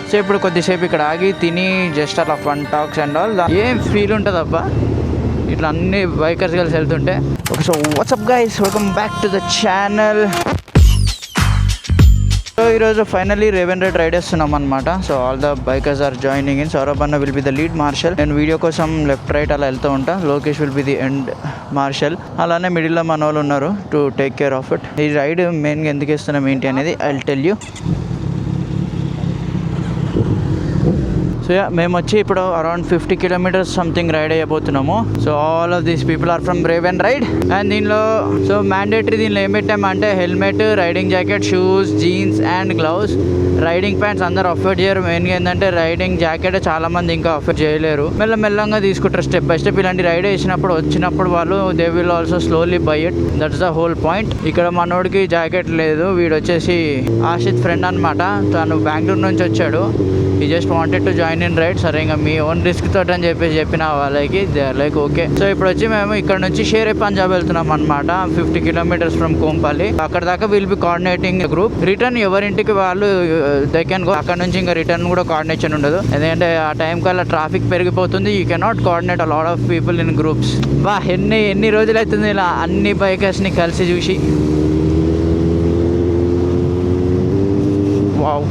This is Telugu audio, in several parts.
సో ఇప్పుడు కొద్దిసేపు ఇక్కడ ఆగి తిని జస్ట్ అలా ఫన్ టాక్స్ అండ్ ఆల్ ఏం ఫీల్ ఉంటుంది అబ్బా ఇట్లా అన్ని బైకర్స్ కలిసి వెళ్తుంటే. Okay, so what's up guys, welcome back to the channel. So ఈరోజు ఫైనలీ రేవెన్ రైడ్ వేస్తున్నాం అనమాట. So all the bikers are joining in. Sourabh అన్న will be the lead marshal. నేను వీడియో కోసం లెఫ్ట్ రైట్ అలా వెళ్తూ ఉంటా. Lokesh will be the end marshal. అలానే మిడిల్లో మన వాళ్ళు ఉన్నారు to take care of it. ఈ రైడ్ మెయిన్గా ఎందుకు వేస్తున్నాం ఏంటి అనేది I will tell you. So మేము వచ్చి ఇప్పుడు అరౌండ్ 50 కిలోమీటర్స్ సంథింగ్ రైడ్ అయిపోతున్నాము. So all of these people are from Raven ride. And దీనిలో సో మ్యాండేటరీ దీనిలో ఏం పెట్టామంటే helmet, riding jacket, shoes, jeans and gloves, riding pants అందరు అఫోర్డ్ చేయరు. మెయిన్గా ఏంటంటే రైడింగ్ జాకెట్ చాలా మంది ఇంకా అఫోర్డ్ చేయలేరు. మెల్లమెల్లంగా తీసుకుంటారు స్టెప్ బై స్టెప్. ఇలాంటి రైడ్ వచ్చినప్పుడు వాళ్ళు they will also slowly by it. That's the whole point. ఇక్కడ మనోడికి జాకెట్ లేదు. వీడు వచ్చేసి ఆషిత్ ఫ్రెండ్ అనమాట. తను బెంగళూరు నుంచి వచ్చాడు. ఈ just wanted to join in ride. సరే ఇంకా మీ ఓన్ రిస్క్ తోటి అని చెప్పిన వాళ్ళకి they are like okay. So ఇప్పుడు వచ్చి మేము ఇక్కడ నుంచి షేర్ పంజాబ్ వెళ్తున్నాం అనమాట. 50 కిలోమీటర్స్ ఫ్రమ్ కోంపల్లి. అక్కడ దాకా will be coordinating group. Return ఎవరింటికి వాళ్ళు దే కెన్ గో. అక్కడ నుంచి ఇంకా రిటర్న్ కూడా కోఆర్డినేషన్ ఉండదు. ఎందుకంటే ఆ టైం కల్లా ట్రాఫిక్ పెరిగిపోతుంది. You cannot coordinate a lot of people in groups. బా ఎన్ని రోజులు అవుతుంది ఇలా అన్ని బైకర్స్ని కలిసి చూసి. వావ్,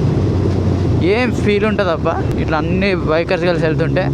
ఏం ఫీల్ ఉంటుంది అబ్బా ఇట్లా అన్ని బైకర్స్ కలిసి వెళ్తుంటే.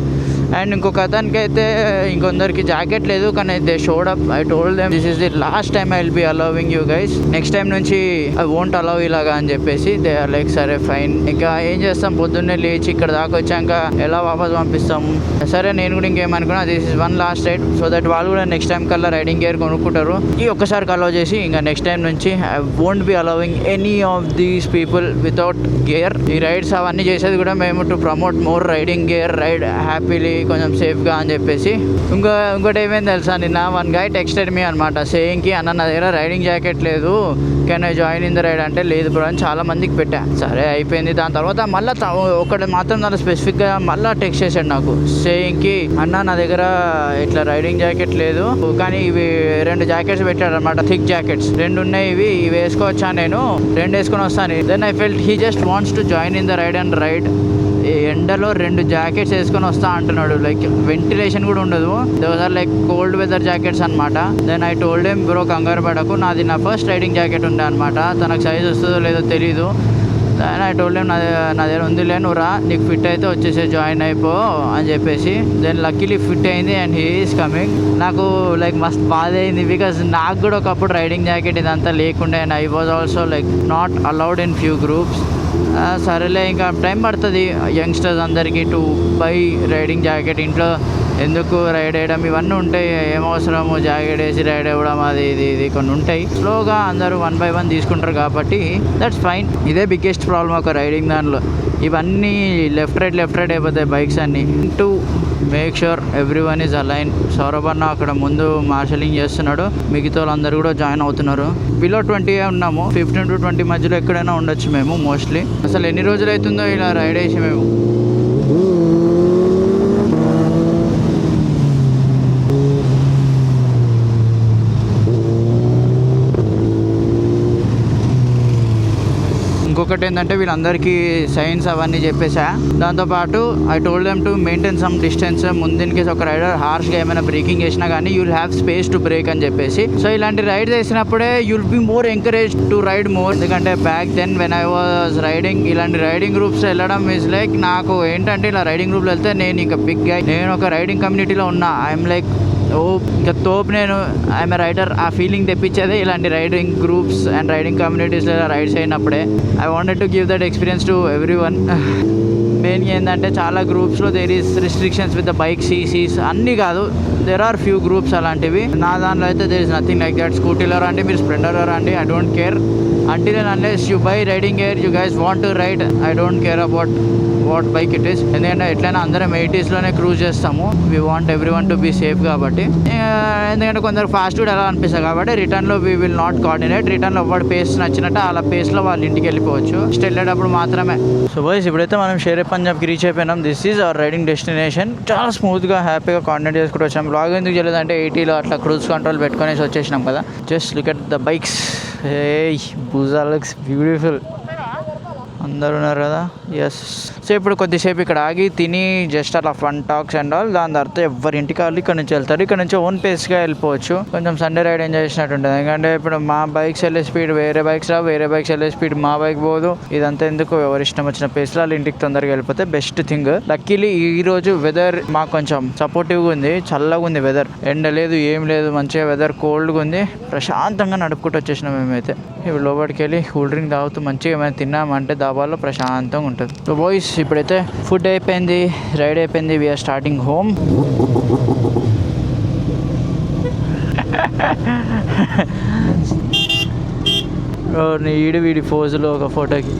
అండ్ ఇంకొక అతనికి అయితే ఇంకొందరికి జాకెట్ లేదు, కానీ they showed up. I told them this is the last time I will be allowing you guys. Next time నుంచి ఐ వోంట్ అలౌ ఇలాగా అని చెప్పేసి దే ఆర్ లైక్ సరే ఫైన్. ఇంకా ఏం చేస్తాం, పొద్దున్నే లేచి ఇక్కడ దాకా వచ్చాక ఎలా వాపస్ పంపిస్తాము. సరే నేను కూడా ఇంకేమనుకున్నా, this is one last ride so that వాళ్ళు కూడా నెక్స్ట్ టైం కల్లా రైడింగ్ గేర్ కొనుక్కుంటారు. ఈ ఒక్కసారికి అలౌ చేసి ఇంకా నెక్స్ట్ టైం నుంచి I won't be allowing any of these people without gear. ఈ రైడ్స్ అవన్నీ చేసేది కూడా మేము to promote more riding gear, ride happily, కొంచెం సేఫ్గా అని చెప్పేసి. ఇంకోటి ఏమైంది తెలుసా, నిన్న వన్ గై టెక్స్టెడ్ మీ అనమాట సేయింగ్కి, అన్న నా దగ్గర రైడింగ్ జాకెట్ లేదు, can I join in the ride అంటే లేదు బ్రో అని చాలా మందికి పెట్టా. సరే అయిపోయింది. దాని తర్వాత మళ్ళీ ఒకటి మాత్రం దాని స్పెసిఫిక్గా మళ్ళీ టెక్స్ట్ చేశాడు నాకు సేయింగ్కి, అన్న నా దగ్గర ఇట్లా రైడింగ్ జాకెట్ లేదు, కానీ ఇవి 2 జాకెట్స్ పెట్టాడు అనమాట, థిక్ జాకెట్స్ 2 ఉన్నాయి, ఇవి వేసుకోవచ్చా, నేను 2 వేసుకొని వస్తాను. Then I felt he just wants to join in the ride and ride. ఎండలో 2 జాకెట్స్ వేసుకొని వస్తా అంటున్నాడు. లైక్ వెంటిలేషన్ కూడా ఉండదు. Those are like cold weather jackets అనమాట. Then I told him bro కంగారు పడకు, నాది నా ఫస్ట్ రైడింగ్ జాకెట్ ఉండే అనమాట, తనకు సైజ్ వస్తుందో లేదో తెలీదు. దెన్ ఐ టోల్డ్ హిమ్ నా దగ్గర ఉందిలే, నువ్వు రా, నీకు ఫిట్ అయితే వచ్చేసి జాయిన్ అయిపో అని చెప్పేసి. దెన్ లక్కీలీ ఫిట్ అయింది అండ్ హీ ఈస్ కమింగ్. నాకు లైక్ మస్త్ బాధ అయింది, బికాస్ నాకు కూడా ఒకప్పుడు రైడింగ్ జాకెట్ ఇదంతా లేకుండే and I was also like not allowed in few groups. సరేలే ఇంకా టైం పడుతుంది యంగ్స్టర్స్ అందరికీ టు బై రైడింగ్ జాకెట్. ఇంట్లో ఎందుకు రైడ్ వేయడం ఇవన్నీ ఉంటాయి, ఏమవసరము జాకెట్ వేసి రైడ్ అవ్వడం, అది ఇది కొన్ని ఉంటాయి. స్లోగా అందరూ 1 by 1 తీసుకుంటారు కాబట్టి దట్స్ ఫైన్. ఇదే బిగ్గెస్ట్ ప్రాబ్లం ఒక రైడింగ్ దానిలో. ఇవన్నీ లెఫ్ట్ రైట్ అయిపోతాయి బైక్స్ అన్నీ. To make sure every one is align. Saurabh అన్న అక్కడ ముందు మార్షలింగ్ చేస్తున్నాడు, మిగతా వాళ్ళందరూ కూడా జాయిన్ అవుతున్నారు. బిలో 20 ఉన్నాము, 15 to 20 మధ్యలో ఎక్కడైనా ఉండొచ్చు మేము మోస్ట్లీ. అసలు ఎన్ని రోజులు అవుతుందో ఇలా రైడ్ వేసి మేము. ఇంకొకటి ఏంటంటే వీళ్ళందరికీ సైన్స్ అవన్నీ చెప్పేసా. దాంతోపాటు I told them to maintain some distance. ముందు కేసు ఒక రైడర్ హార్ష్గా ఏమైనా బ్రేకింగ్ చేసినా కానీ you'll have space to brake అని చెప్పేసి. సో ఇలాంటి రైడ్ చేసినప్పుడే you'll be more encourage to ride more. ఎందుకంటే back then when I was riding, ఇలాంటి రైడింగ్ గ్రూప్స్ వెళ్ళడం ఈజ్ లైక్, నాకు ఏంటంటే ఇలా రైడింగ్ గ్రూప్లో వెళ్తే నేను ఇంకా బిగ్ గై, నేను ఒక రైడింగ్ కమ్యూనిటీలో ఉన్నా, ఐఎమ్ లైక్ ఇంకా తోపు, నేను ఐఎమ్ ఏ రైడర్. ఆ ఫీలింగ్ తెప్పించేదే ఇలాంటి రైడింగ్ గ్రూప్స్ అండ్ రైడింగ్ కమ్యూనిటీస్లో రైడ్స్ అయినప్పుడే. I wanted to give that experience to everyone. మెయిన్గా ఏంటంటే చాలా గ్రూప్స్లో there is restrictions with the bike CCs అన్నీ కాదు, దేర్ ఆర్ ఫ్యూ గ్రూప్స్ అలాంటివి. నా దాంట్లో అయితే there is nothing like that. స్కూటీలో రండి, మీరు స్ప్లెండర్లో రండి, I don't care. until and unless you buy riding gear, you guys want to ride, I don't care about what bike it is. ఎందుకంటే ఎట్లయినా అందరం 80sలోనే క్రూజ్ చేస్తాము. We want everyone to be safe కాబట్టి. ఎందుకంటే కొందరు ఫాస్ట్ కూడా ఎలా అనిపిస్తుంది కాబట్టి రిటర్న్లో వీ విల్ నాట్ కోఆర్డినేట్. రిటర్న్లో ఎవరి పేస్ నచ్చినట్టు అలా పేస్లో వాళ్ళు ఇంటికి వెళ్ళిపోవచ్చు, జస్ట్ వెళ్ళేటప్పుడు మాత్రమే. సో బాయ్స్, ఇప్పుడైతే మనం షేర్ పంజాబ్కి రీచ్ అయిపోయినాం. This is our riding destination. చాలా స్మూత్గా హ్యాపీగా కోఆర్డినేట్ చేసుకుంటూ వచ్చాం. బ్లాగ్ ఎందుకు చేయలేదంటే 80లో అట్లా క్రూజ్ కంట్రోల్ పెట్టుకునేసి వచ్చేసినాం కదా. Just look at the bikes. Hey, Buza looks beautiful. అందరు ఉన్నారు కదా. ఎస్. సో ఇప్పుడు కొద్దిసేపు ఇక్కడ ఆగి తిని జస్ట్ అలా ఫన్ టాక్స్ అండ్ ఆల్. దాని తర్వాత ఎవరింటికి వాళ్ళు ఇక్కడ నుంచి వెళ్తారు. ఇక్కడ నుంచి ఓన్ పేస్గా వెళ్ళిపోవచ్చు. కొంచెం సండే రైడ్ ఎంజాయ్ చేసినట్టు ఉంటుంది. ఎందుకంటే ఇప్పుడు మా బైక్స్ వెళ్ళే స్పీడ్ వేరే బైక్స్ రావు, వేరే బైక్స్ వెళ్ళే స్పీడ్ మా బైక్ పోదు. ఇదంతా ఎందుకు, ఎవరి ఇష్టం వచ్చిన పేస్లో వాళ్ళు ఇంటికి తొందరగా వెళ్ళిపోతే బెస్ట్ థింగ్. లక్కీలీ ఈ రోజు వెదర్ మాకు కొంచెం సపోర్టివ్గా ఉంది, చల్లగా ఉంది వెదర్. ఎండ లేదు, ఏం లేదు, మంచిగా వెదర్ కోల్డ్గా ఉంది. ప్రశాంతంగా నడుపుకుంటూ వచ్చేసినాం మేమైతే. ఇప్పుడు లోపలికి వెళ్ళి కూల్ డ్రింక్ తాగుతూ మంచిగా ఏమైనా తిన్నామంటే దాబాలో ప్రశాంతంగా ఉంటుంది. సో బాయ్స్ ఇప్పుడైతే ఫుడ్ అయిపోయింది, రైడ్ అయిపోయింది, వీఆర్ స్టార్టింగ్ హోమ్. ఈడు వీడి ఫోజులో ఒక ఫోటోకి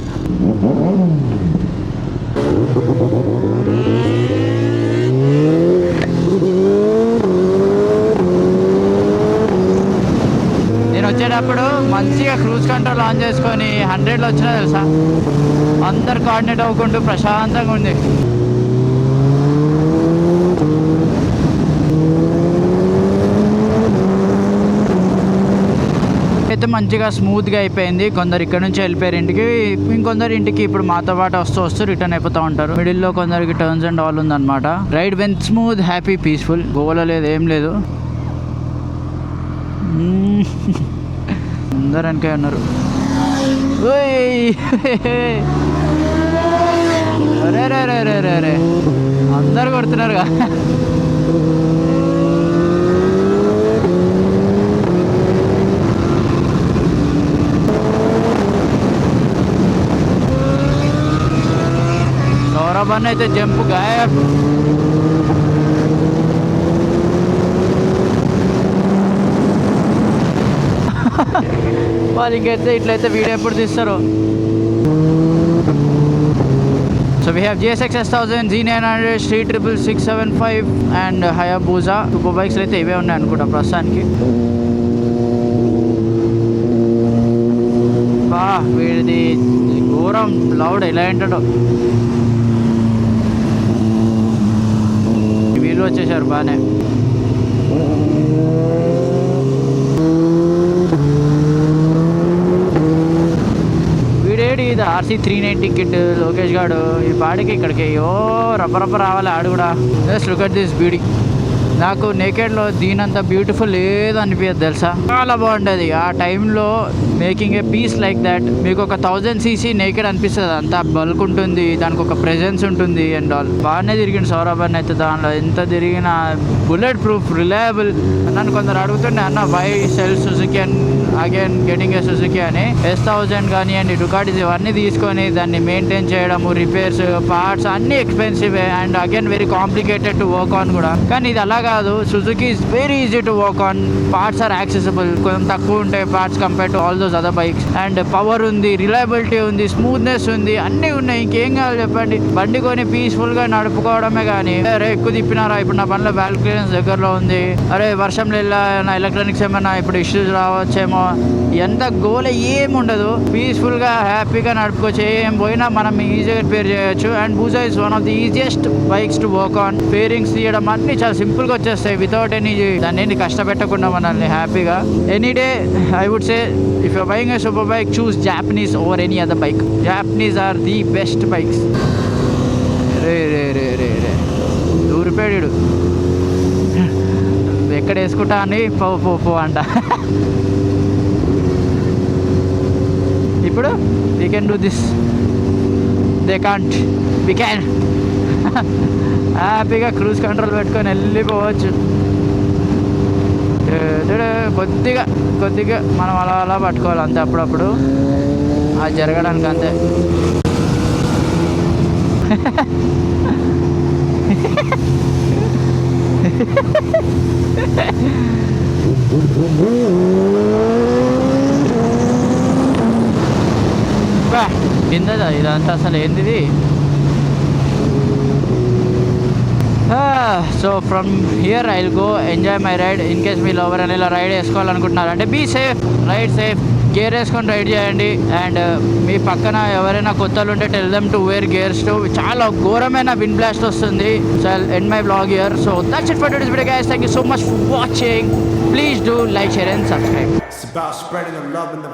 వచ్చేటప్పుడు మంచిగా క్రూజ్ కంట్రోల్ ఆన్ చేసుకొని 100లో వచ్చినా తెలుసా, అందరు కోఆర్డినేట్ అవ్వకుండా ప్రశాంతంగా ఉంది. అయితే మంచిగా స్మూత్గా అయిపోయింది. కొందరు ఇక్కడ నుంచి వెళ్ళిపోయారు ఇంటికి, ఇంకొందరు ఇంటికి ఇప్పుడు మాతో పాటు వస్తూ రిటర్న్ అయిపోతూ ఉంటారు. మిడిల్లో కొందరికి టర్న్స్ అండ్ ఆల్ ఉందన్నమాట. Ride went smooth, happy, peaceful. గోల లేదు, ఏం లేదు. అందరు వెనకే ఉన్నారు. అరే రే రే రే రే రే అందరు కొడుతున్నారుగా. సౌరభ్ అయితే జంప్ గాయబ్. వాళ్ళు ఇంకైతే ఇట్లయితే వీడియో ఎప్పుడు తీస్తారు. So we have GSX S1000, Z900, Street 675 and Hayabusa. Super bikes అయితే ఇవే ఉన్నాయి అనుకుంటా ప్రస్తుతానికి. బా వీడిది ఘోరం లౌడ్, ఎలా ఏంటాడో. వీళ్ళు వచ్చేసారు బాగానే. ఇది RC 390 కిట్ లోకేష్ గాడు ఈ పాడికి ఇక్కడికి రబ్బ రావాలి ఆడు కూడా. Just look at this beauty. నాకు నేకెడ్లో దీనంత బ్యూటిఫుల్ లేదు అనిపించదు తెలుసా, చాలా బాగుంటుంది. ఆ టైంలో making a piece like that మీకు ఒక 1000cc నేకెడ్ అనిపిస్తుంది. అంతా బల్క్ ఉంటుంది, దానికి ఒక ప్రెజెన్స్ ఉంటుంది అండ్ ఆల్. బాగానే తిరిగింది సౌరభ్ అని అయితే. దానిలో ఎంత తిరిగిన బుల్లెట్ ప్రూఫ్, రిలయబుల్. నన్ను కొందరు అడుగుతుండే అన్న why sell Suzuki and again getting a Suzuki అని. S1000 కానివ్వండి, డుకాటీస్ ఇవన్నీ తీసుకొని దాన్ని మెయింటైన్ చేయడము, రిపేర్స్, పార్ట్స్ అన్నీ expensive and again very complicated to work on కూడా. కానీ ఇది అలా కాదు, Suzuki is very easy to work on. Parts are accessible, కొంచెం తక్కువ ఉంటాయి parts compare to all those other bikes. And power ఉంది, రిలయబిలిటీ ఉంది, స్మూత్నెస్ ఉంది, అన్నీ ఉన్నాయి. ఇంకేం కావాలి చెప్పండి. బండి కొని పీస్ఫుల్గా నడుపుకోవడమే. కానీ అరే ఎక్కువ తిప్పినారా, ఇప్పుడు నా బండిలో వాల్వ్ క్లియరెన్స్ దగ్గరలో ఉంది, అరే వర్షంలో వెళ్ళిన ఎలక్ట్రానిక్స్ ఏమైనా ఇప్పుడు ఇష్యూస్ రావచ్చేమో, ఎంత గోల ఏం ఉండదు. పీస్ఫుల్గా హ్యాపీగా నడుపుకోవచ్చు. ఏం పోయినా మనం ఈజీగా రిపేర్ చేయొచ్చు. And Busa is one of the easiest bikes to work on. Fairings తీయడం అన్నీ చాలా సింపుల్గా వచ్చేస్తాయి వితౌట్ ఎనీ దాన్ని కష్టపెట్టకుండా మనల్ని హ్యాపీగా. Any day I would say if you buying a super bike, choose Japanese over any other bike. Japanese are the best bikes. రే రే రే రే రే దూరిపోయాడు. ఎక్కడ వేసుకుంటా అని పో అంట. ఇప్పుడు we can do this, they can't, we can. హ్యాపీగా క్రూజ్ కంట్రోల్ పెట్టుకొని వెళ్ళిపోవచ్చు. కొద్దిగా మనం అలా పట్టుకోవాలి అంతే, అప్పుడప్పుడు అది జరగడానికి అంతే. కిందదా ఇదంతా అసలు ఏంటిది. So from here I will go enjoy my ride. In case మీరు ఎవరైనా ఇలా రైడ్ వేసుకోవాలనుకుంటున్నారు అంటే be safe, ride safe, gear వేసుకొని రైడ్ చేయండి. అండ్ మీ పక్కన ఎవరైనా కొత్తలు ఉంటే tell them to wear gears too. చాలా ఘోరమైన విండ్ బ్లాస్ట్ వస్తుంది. So I end my blog here. So that's it for today's video guys. Thank you so much for watching. Please do like, share and subscribe. It's about spreading the love in the